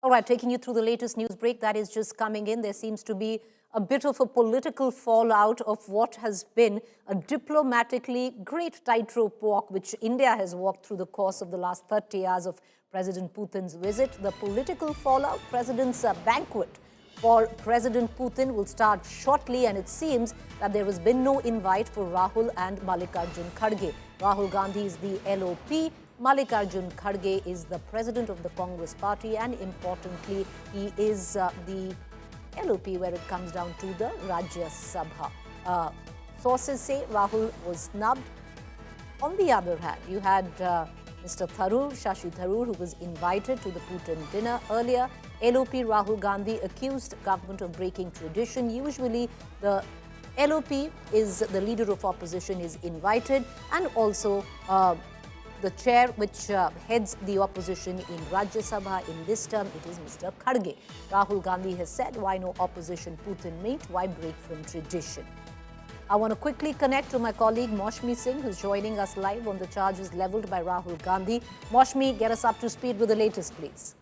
All right, taking you through the latest news break that is just coming in. There seems to be a bit of a political fallout of what has been a diplomatically great tightrope walk which India has walked through the course of the last 30 hours of President Putin's visit. The political fallout, President's banquet for President Putin will start shortly, and it seems that there has been no invite for Rahul and Mallikarjun Kharge. Rahul Gandhi is the LOP. Mallikarjun Kharge is the president of the Congress party, and importantly, he is the LOP where it comes down to the Rajya Sabha. Sources say Rahul was snubbed. On the other hand, you had Mr. Tharoor, Shashi Tharoor, who was invited to the Putin dinner earlier. LOP Rahul Gandhi accused government of breaking tradition. Usually, the LOP is the leader of opposition is invited, and also the chair which heads the opposition in Rajya Sabha in this term, it is Mr. Kharge. Rahul Gandhi has said, why no opposition Putin meet? Why break from tradition? I want to quickly connect to my colleague Mausami Singh, who's joining us live on the charges leveled by Rahul Gandhi. Mausami, get us up to speed with the latest, please.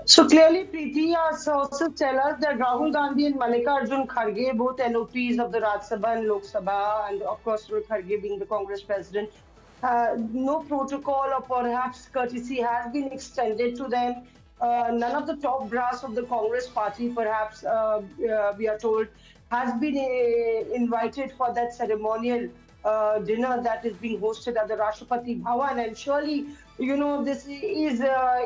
So clearly, Preeti, our sources tell us that Rahul Gandhi and Mallikarjun Kharge, both LOPs of the Rajya Sabha and Lok Sabha, and of course Kharge being the Congress president, no protocol or perhaps courtesy has been extended to them. None of the top brass of the Congress party, perhaps we are told, has been invited for that ceremonial dinner that is being hosted at the Rashtrapati Bhavan. And surely, you know, this is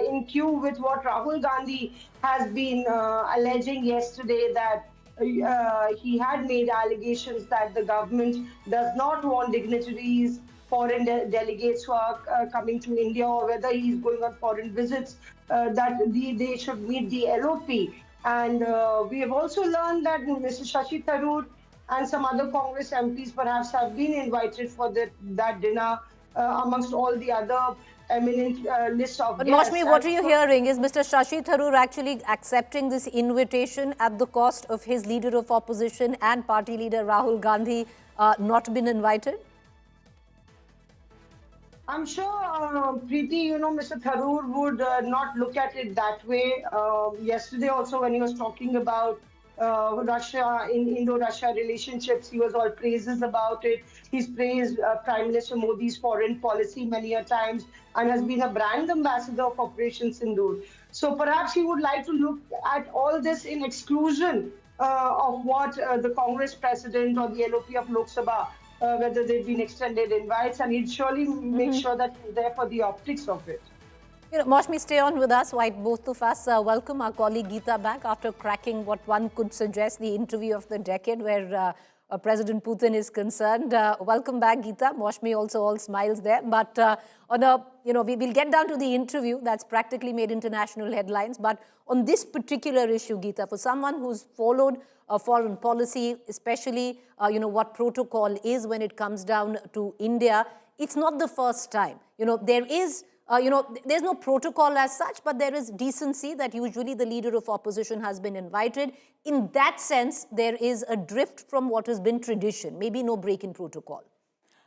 in cue with what Rahul Gandhi has been alleging yesterday, that he had made allegations that the government does not want dignitaries, foreign delegates who are coming to India, or whether he's going on foreign visits, that they should meet the LOP. And we have also learned that Mr. Shashi Tharoor and some other Congress MPs perhaps have been invited for that dinner amongst all the other eminent list of guests. But Mausami, what are you hearing? Is Mr. Shashi Tharoor actually accepting this invitation at the cost of his leader of opposition and party leader Rahul Gandhi not been invited? I'm sure, Preeti, you know, Mr. Tharoor would not look at it that way. Yesterday also, when he was talking about Russia, in Indo-Russia relationships, he was all praises about it. He's praised Prime Minister Modi's foreign policy many a times, and has been a brand ambassador of Operation Sindoor. So perhaps he would like to look at all this in exclusion of what the Congress president or the LOP of Lok Sabha, whether they've been extended invites, and he'd surely make sure that he's there for the optics of it. You know, Mausami, stay on with us. While both of us welcome our colleague Geeta back after cracking what one could suggest the interview of the decade, where President Putin is concerned. Welcome back, Geeta. Mausami also all smiles there. But on a, you know, we will get down to the interview that's practically made international headlines. But on this particular issue, Geeta, for someone who's followed foreign policy, especially you know what protocol is when it comes down to India, it's not the first time. You know, there is. You know, there's no protocol as such, but there is decency that usually the leader of opposition has been invited. In that sense, there is a drift from what has been tradition, maybe no break in protocol.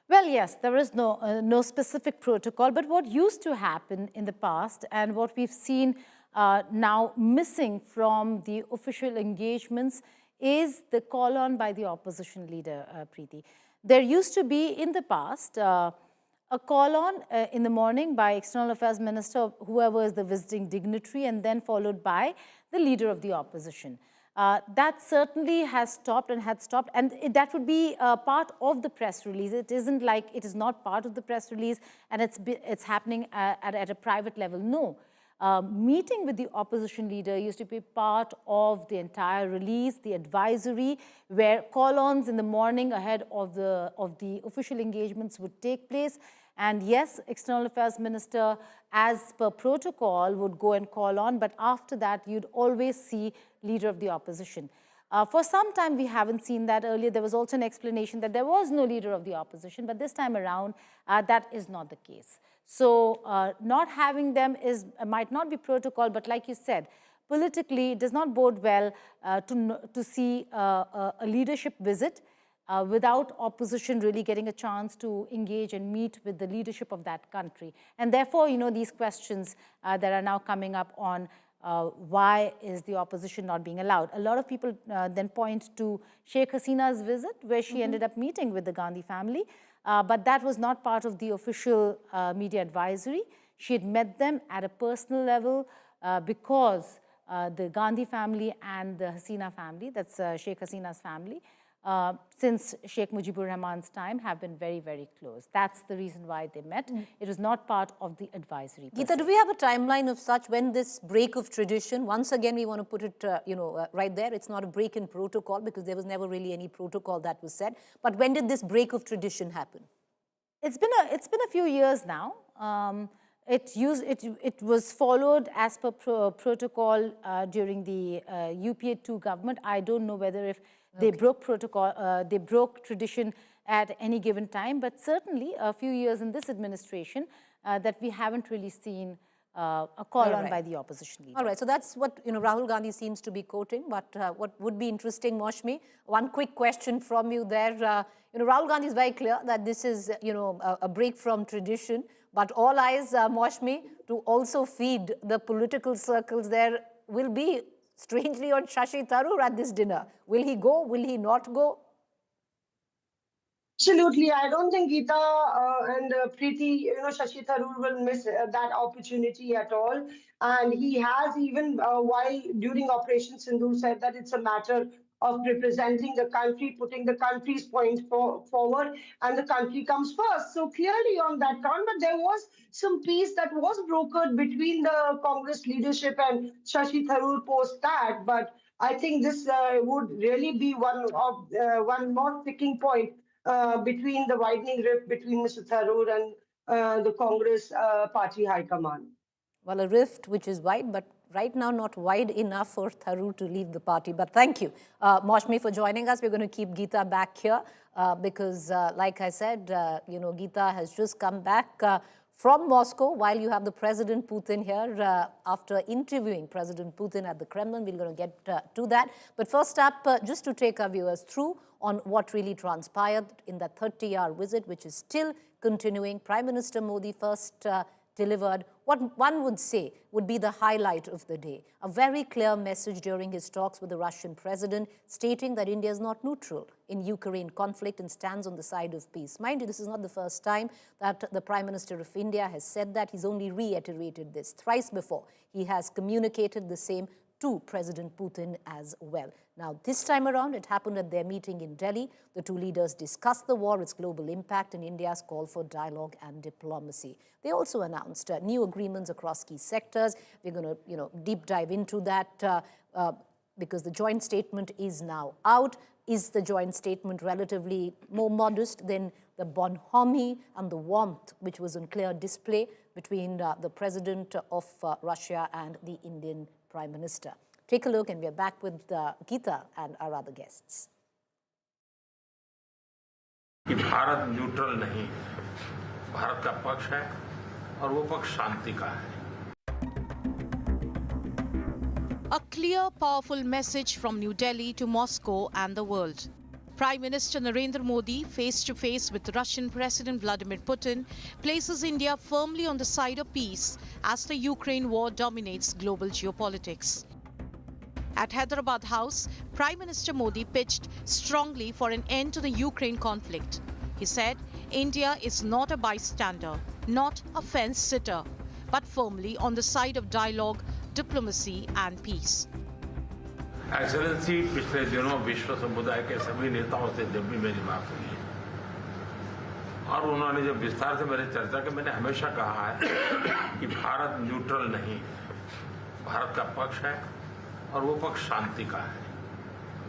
Well, yes, there is no specific protocol, but what used to happen in the past and what we've seen now missing from the official engagements is the call on by the opposition leader, Preeti. There used to be in the past a call on in the morning by External Affairs Minister, whoever is the visiting dignitary, and then followed by the leader of the opposition. That certainly has stopped and had stopped, and that would be part of the press release. It isn't like it is not part of the press release and it's happening at a private level. No. Meeting with the opposition leader used to be part of the entire release, the advisory, where call-ons in the morning ahead of the official engagements would take place. And yes, External Affairs Minister, as per protocol, would go and call on, but after that, you'd always see leader of the opposition. For some time, we haven't seen that. Earlier, there was also an explanation that there was no leader of the opposition, but this time around, that is not the case. So not having them might not be protocol, but like you said, politically, it does not bode well to see a leadership visit without opposition really getting a chance to engage and meet with the leadership of that country. And therefore, these questions that are now coming up on why is the opposition not being allowed? A lot of people then point to Sheikh Hasina's visit, where she ended up meeting with the Gandhi family, but that was not part of the official media advisory. She had met them at a personal level because the Gandhi family and the Hasina family, that's Sheikh Hasina's family, since Sheikh Mujibur Rahman's time, have been very, very close. That's the reason why they met. It was not part of the advisory. Geeta, do we have a timeline of such when this break of tradition, once again we want to put it right there, it's not a break in protocol because there was never really any protocol that was set, but when did this break of tradition happen? It's been a few years now. It was followed as per protocol during the UPA 2 government. I don't know whether if they broke protocol, they broke tradition at any given time, but certainly a few years in this administration that we haven't really seen a call on by the opposition leader. All right, so that's what Rahul Gandhi seems to be quoting, but what would be interesting, Mausami, one quick question from you there. Rahul Gandhi is very clear that this is a break from tradition, but all eyes, Mausami, to also feed the political circles there will be strangely on Shashi Tharoor at this dinner. Will he go? Will he not go? Absolutely. I don't think Geeta and Preeti, Shashi Tharoor will miss that opportunity at all. And he has even while during Operation Sindoor said that it's a matter of representing the country, putting the country's point forward, and the country comes first. So clearly on that count, but there was some peace that was brokered between the Congress leadership and Shashi Tharoor post that. But I think this would really be one more sticking point between the widening rift between Mr. Tharoor and the Congress party high command. Well, a rift which is wide, but right now not wide enough for Tharoor to leave the party. But thank you, Mausami, for joining us. We're going to keep Geeta back here because, like I said, Geeta has just come back from Moscow while you have the President Putin here after interviewing President Putin at the Kremlin. We're going to get to that. But first up, just to take our viewers through on what really transpired in that 30-hour visit, which is still continuing. Prime Minister Modi first delivered what one would say would be the highlight of the day. A very clear message during his talks with the Russian president, stating that India is not neutral in Ukraine conflict and stands on the side of peace. Mind you, this is not the first time that the Prime Minister of India has said that. He's only reiterated this thrice before. He has communicated the same to President Putin as well. Now, this time around, it happened at their meeting in Delhi. The two leaders discussed the war, its global impact, and India's call for dialogue and diplomacy. They also announced new agreements across key sectors. We're going to, deep dive into that because the joint statement is now out. Is the joint statement relatively more modest than the bonhomie and the warmth which was on clear display between the president of Russia and the Indian Prime Minister? Take a look, and we're back with Geeta and our other guests. Bharat neutral नहीं, भारत का पक्ष है और वो पक्ष शांति का है. A clear, powerful message from New Delhi to Moscow and the world. Prime Minister Narendra Modi, face-to-face with Russian President Vladimir Putin, places India firmly on the side of peace as the Ukraine war dominates global geopolitics. At Hyderabad House, Prime Minister Modi pitched strongly for an end to the Ukraine conflict. He said, India is not a bystander, not a fence-sitter, but firmly on the side of dialogue, diplomacy and peace. Excellency पिछले दिनों विश्व समुदाय के सभी नेताओं से जब भी मेरी बात हुई है और उन्होंने जब विस्तार से मेरी चर्चा की, मैंने हमेशा कहा है कि भारत न्यूट्रल नहीं, भारत का पक्ष है और वो पक्ष शांति का है.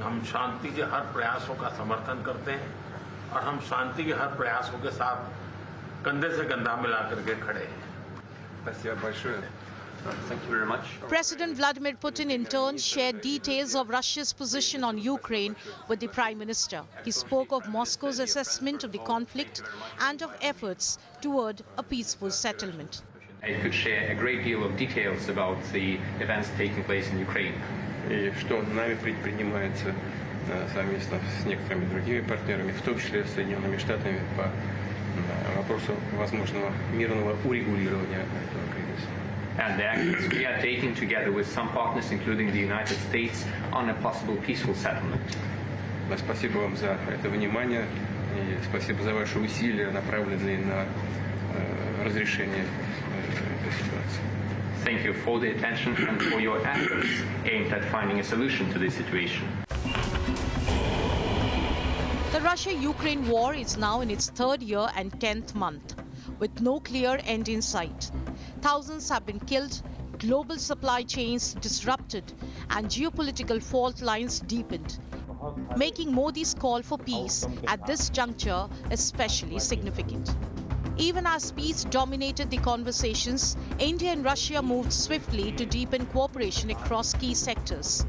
हम शांति के हर प्रयासों का समर्थन करते हैं और हम शांति के हर प्रयासों के साथ कंधे से कंधा मिला करके खड़े हैं. Thank you very much. President Vladimir Putin in turn shared details of Russia's position on Ukraine with the Prime Minister. He spoke of Moscow's assessment of the conflict and of efforts toward a peaceful settlement. I could share a great deal of details about the events taking place in Ukraine. И что нами предпринимается совместно с некоторыми другими партнерами, в том числе с Соединенными Штатами, по вопросу возможного мирного урегулирования этого кризиса. And the actions we are taking together with some partners, including the United States, on a possible peaceful settlement. Спасибо вам за это внимание и спасибо за ваши усилия, направленные на разрешение этой ситуации. Thank you for the attention and for your efforts aimed at finding a solution to this situation. The Russia-Ukraine war is now in its 3rd year and 10th month, with no clear end in sight. Thousands have been killed, global supply chains disrupted, and geopolitical fault lines deepened, making Modi's call for peace at this juncture especially significant. Even as peace dominated the conversations, India and Russia moved swiftly to deepen cooperation across key sectors.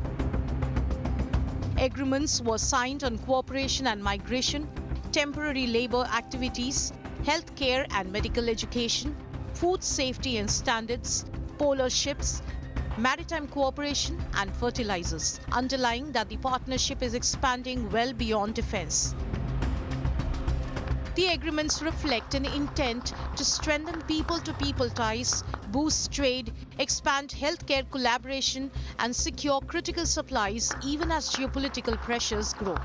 Agreements were signed on cooperation and migration, temporary labor activities, healthcare and medical education, food safety and standards, polar ships, maritime cooperation and fertilizers, underlying that the partnership is expanding well beyond defense. The agreements reflect an intent to strengthen people-to-people ties, boost trade, expand healthcare collaboration, and secure critical supplies even as geopolitical pressures grow.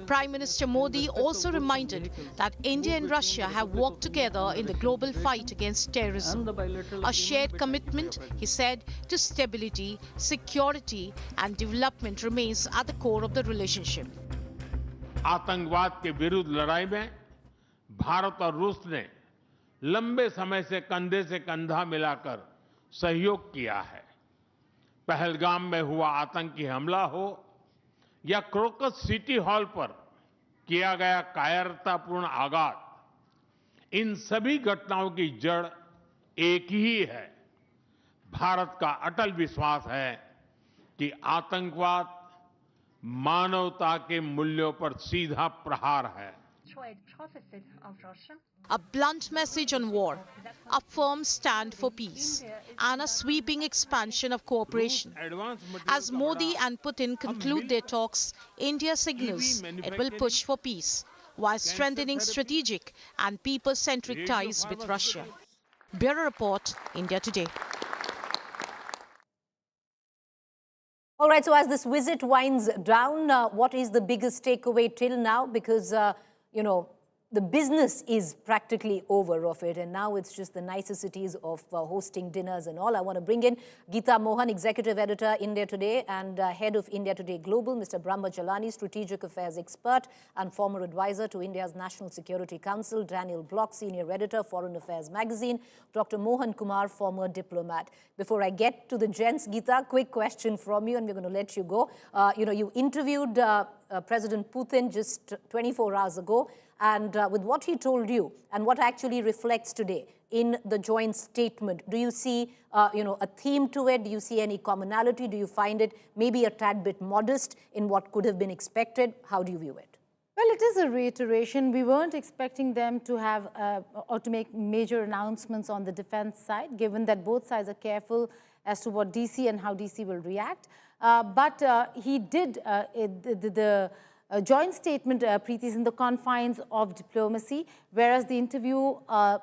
Prime Minister Modi also reminded that India and Russia have worked together in the global fight against terrorism. A shared commitment, he said, to stability, security, and development remains at the core of the relationship. आतंकवाद के विरुद्ध लड़ाई में भारत और रूस ने लंबे समय से कंधा मिलाकर सहयोग किया है। पहलगाम में हुआ आतंकी हमला हो या क्रोकस सिटी हॉल पर किया गया कायरतापूर्ण आघात, इन सभी घटनाओं की जड़ एक ही है। भारत का अटल विश्वास है कि आतंकवाद मानवता के मूल्यों पर सीधा प्रहार है। A blunt message on war, a firm stand for peace, and a sweeping expansion of cooperation. As Modi and Putin conclude their talks, India signals it will push for peace, while strengthening strategic and people-centric ties with Russia. Bureau Report, India Today. All right, so as this visit winds down, what is the biggest takeaway till now? Because, you know, the business is practically over of it, and now it's just the niceties of hosting dinners and all. I want to bring in Geeta Mohan, Executive Editor, India Today, and Head of India Today Global, Mr. Brahma Chellaney, Strategic Affairs Expert and former advisor to India's National Security Council, Daniel Block, Senior Editor, Foreign Affairs Magazine, Dr. Mohan Kumar, former diplomat. Before I get to the gents, Geeta, quick question from you, and we're going to let you go. You know, you interviewed President Putin just 24 hours ago, and with what he told you and what actually reflects today in the joint statement, do you see you know, a theme to it? Do you see any commonality? Do you find it maybe a tad bit modest in what could have been expected? How do you view it? Well, it is a reiteration. We weren't expecting them to have or to make major announcements on the defense side, given that both sides are careful as to what DC and how DC will react. But he did the joint statement, Preeti, is in the confines of diplomacy, whereas the interview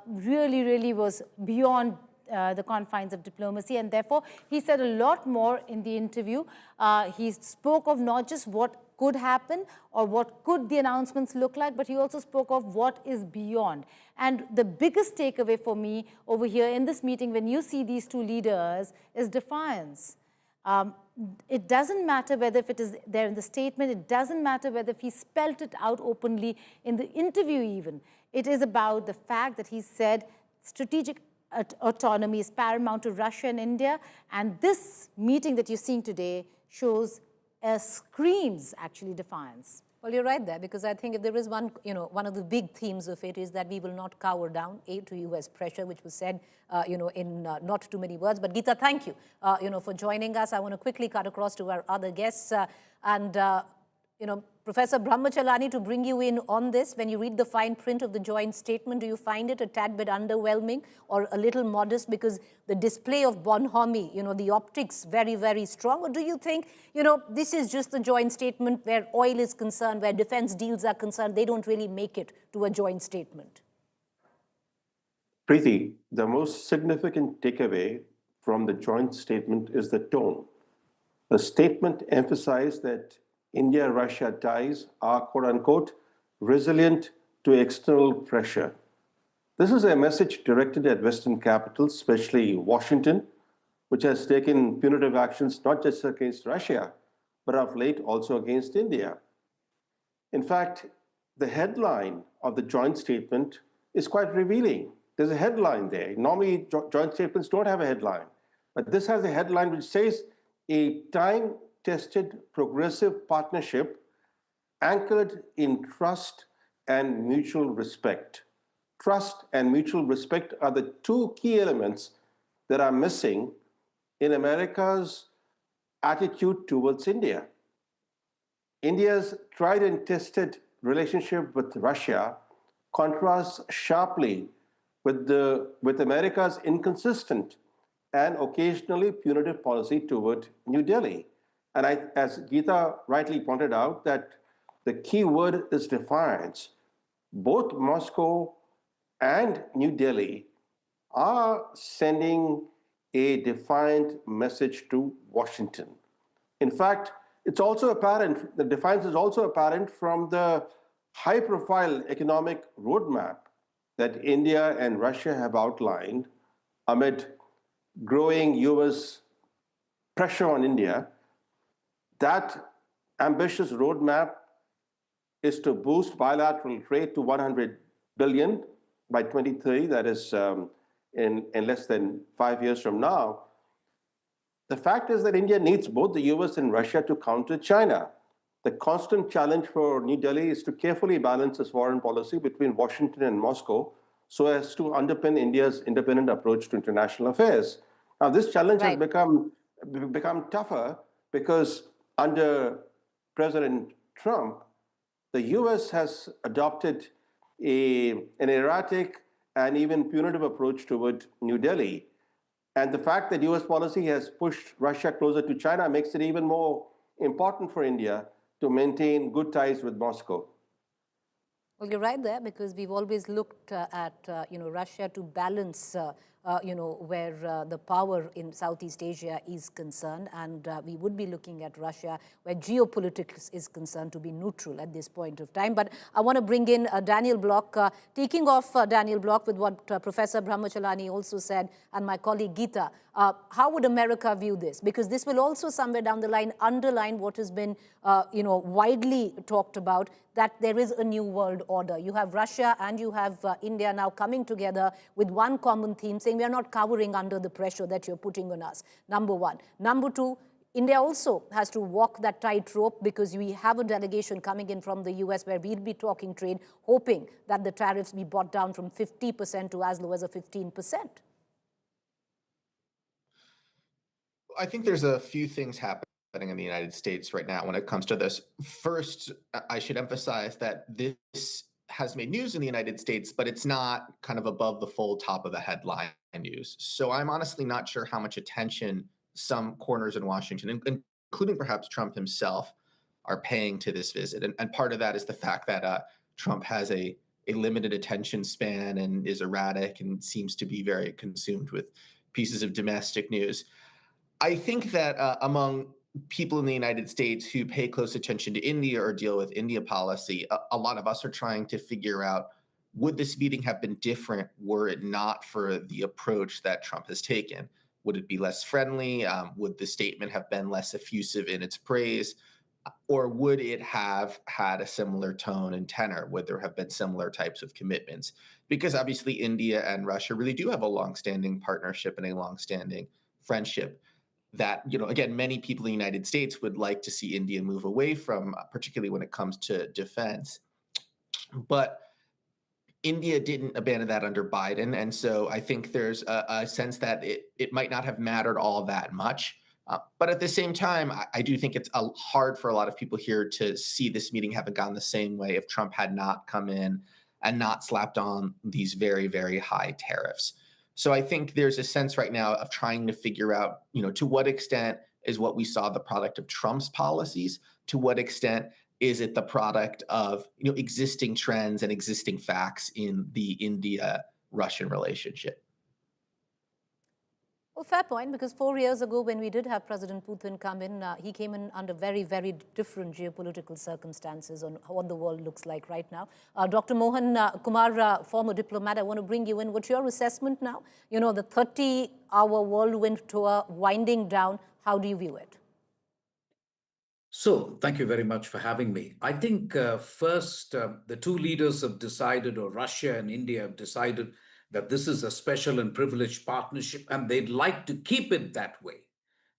really was beyond the confines of diplomacy, and therefore he said a lot more in the interview. He spoke of not just what could happen or what could the announcements look like, but he also spoke of what is beyond. And the biggest takeaway for me over here in this meeting, when you see these two leaders, is defiance. It doesn't matter whether if it is there in the statement, it doesn't matter whether if he spelt it out openly in the interview even. It is about the fact that he said strategic autonomy is paramount to Russia and India, and this meeting that you're seeing today shows screams actually defiance. Well, you're right there, because I think if there is one, you know, one of the big themes of it is that we will not cower down to U.S. pressure, which was said, you know, in not too many words. But Geeta, thank you, you know, for joining us. I want to quickly cut across to our other guests, and Professor Brahma Chellaney, to bring you in on this, when you read the fine print of the joint statement, do you find it a tad bit underwhelming or a little modest because the display of bonhomie, the optics very, very strong? Or do you think, this is just the joint statement where oil is concerned, where defense deals are concerned, they don't really make it to a joint statement? Preeti, the most significant takeaway from the joint statement is the tone. The statement emphasized that India-Russia ties are, quote-unquote, resilient to external pressure. This is a message directed at Western capitals, especially Washington, which has taken punitive actions not just against Russia, but of late also against India. In fact, the headline of the joint statement is quite revealing. There's a headline there. Normally, joint statements don't have a headline, but this has a headline which says, a time-tested progressive partnership anchored in trust and mutual respect. Trust and mutual respect are the two key elements that are missing in America's attitude towards India. India's tried and tested relationship with Russia contrasts sharply with America's inconsistent and occasionally punitive policy toward New Delhi. And as Geeta rightly pointed out, that the key word is defiance. Both Moscow and New Delhi are sending a defiant message to Washington. In fact, it's also apparent, the defiance is also apparent from the high-profile economic roadmap that India and Russia have outlined amid growing US pressure on India. That ambitious roadmap is to boost bilateral trade to 100 billion by 2030, that is in less than 5 years from now. The fact is that India needs both the US and Russia to counter China. The constant challenge for New Delhi is to carefully balance its foreign policy between Washington and Moscow so as to underpin India's independent approach to international affairs. Now, this challenge has become tougher because under President Trump, the US has adopted an erratic and even punitive approach toward New Delhi. And the fact that US policy has pushed Russia closer to China makes it even more important for India to maintain good ties with Moscow. Well, you're right there, because we've always looked at Russia to balance where the power in Southeast Asia is concerned, and we would be looking at Russia where geopolitics is concerned to be neutral at this point of time. But I want to bring in Daniel Block, taking off Daniel Block with what Professor Brahma Chellaney also said, and my colleague Geeta. How would America view this? Because this will also somewhere down the line underline what has been widely talked about, that there is a new world order. You have Russia and you have India now coming together with one common theme, saying we are not cowering under the pressure that you're putting on us, number one. Number two, India also has to walk that tightrope, because we have a delegation coming in from the US where we'll be talking trade, hoping that the tariffs be brought down from 50% to as low as a 15%. I think there's a few things happening in the United States right now when it comes to this. First, I should emphasize that this has made news in the United States, but it's not kind of above the fold top of the headline news. So I'm honestly not sure how much attention some corners in Washington, including perhaps Trump himself, are paying to this visit. And part of that is the fact that Trump has a limited attention span and is erratic and seems to be very consumed with pieces of domestic news. I think that among people in the United States who pay close attention to India or deal with India policy, a lot of us are trying to figure out, would this meeting have been different were it not for the approach that Trump has taken? Would it be less friendly? Would the statement have been less effusive in its praise? Or would it have had a similar tone and tenor? Would there have been similar types of commitments? Because obviously India and Russia really do have a longstanding partnership and a longstanding friendship that, again, many people in the United States would like to see India move away from, particularly when it comes to defense. But India didn't abandon that under Biden. And so I think there's a sense that it might not have mattered all that much But at the same time, I do think it's hard for a lot of people here to see this meeting having gone the same way if Trump had not come in and not slapped on these very, very high tariffs. So I think there's a sense right now of trying to figure out, to what extent is what we saw the product of Trump's policies? To what extent is it the product of existing trends and existing facts in the India-Russian relationship? Well, fair point, because 4 years ago, when we did have President Putin come in, he came in under very, very different geopolitical circumstances on what the world looks like right now. Dr. Mohan Kumar, former diplomat, I want to bring you in. What's your assessment now? The 30-hour whirlwind tour winding down. How do you view it? So, thank you very much for having me. I think first, the two leaders have decided, or Russia and India have decided, that this is a special and privileged partnership, and they'd like to keep it that way,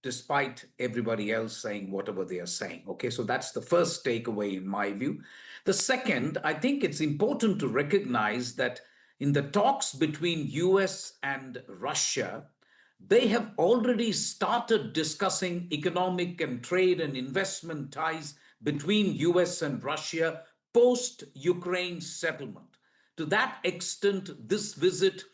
despite everybody else saying whatever they are saying. Okay, so that's the first takeaway in my view. The second, I think it's important to recognize that in the talks between US and Russia, they have already started discussing economic and trade and investment ties between US and Russia post-Ukraine settlement. To that extent, this visit,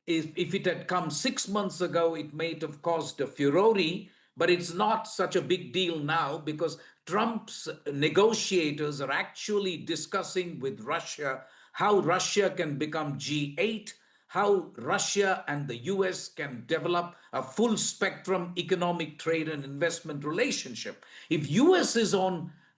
if it had come 6 months ago, it may have caused a furore, but it's not such a big deal now because Trump's negotiators are actually discussing with Russia how Russia can become G8, how Russia and the US can develop a full spectrum economic trade and investment relationship. If US is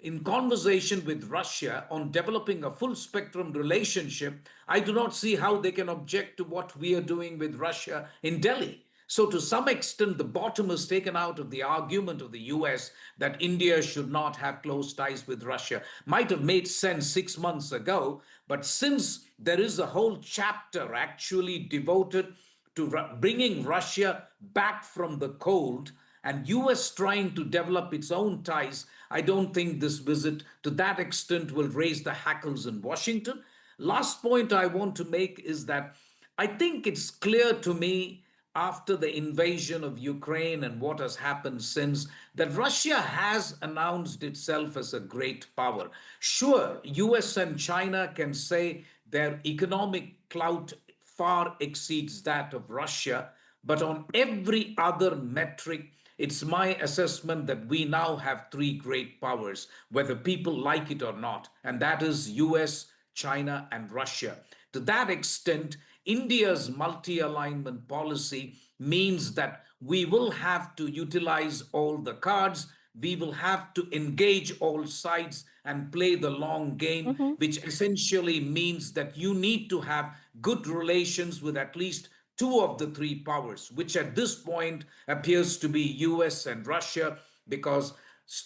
in conversation with Russia on developing a full spectrum relationship, I do not see how they can object to what we are doing with Russia in Delhi. So to some extent, the bottom is taken out of the argument of the US that India should not have close ties with Russia. Might have made sense 6 months ago, but since there is a whole chapter actually devoted to bringing Russia back from the cold, and US trying to develop its own ties, I don't think this visit to that extent will raise the hackles in Washington. Last point I want to make is that I think it's clear to me after the invasion of Ukraine and what has happened since that Russia has announced itself as a great power. Sure, US and China can say their economic clout far exceeds that of Russia, but on every other metric, it's my assessment that we now have three great powers, whether people like it or not, and that is US, China, and Russia. To that extent, India's multi-alignment policy means that we will have to utilize all the cards, we will have to engage all sides and play the long game, which essentially means that you need to have good relations with at least two of the three powers, which at this point appears to be US and Russia, because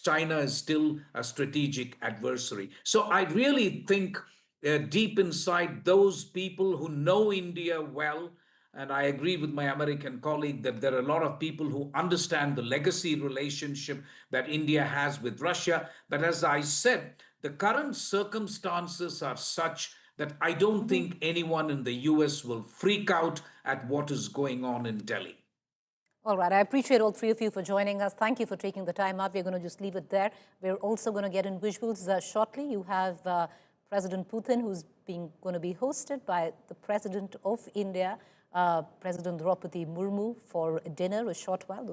China is still a strategic adversary. So I really think deep inside those people who know India well, and I agree with my American colleague that there are a lot of people who understand the legacy relationship that India has with Russia. But as I said, the current circumstances are such that I don't think anyone in the US will freak out at what is going on in Delhi. All right, I appreciate all three of you for joining us. Thank you for taking the time out. We're going to just leave it there. We're also going to get in visuals shortly. You have President Putin, who's going to be hosted by the President of India, President Draupadi Murmu, for dinner a short while.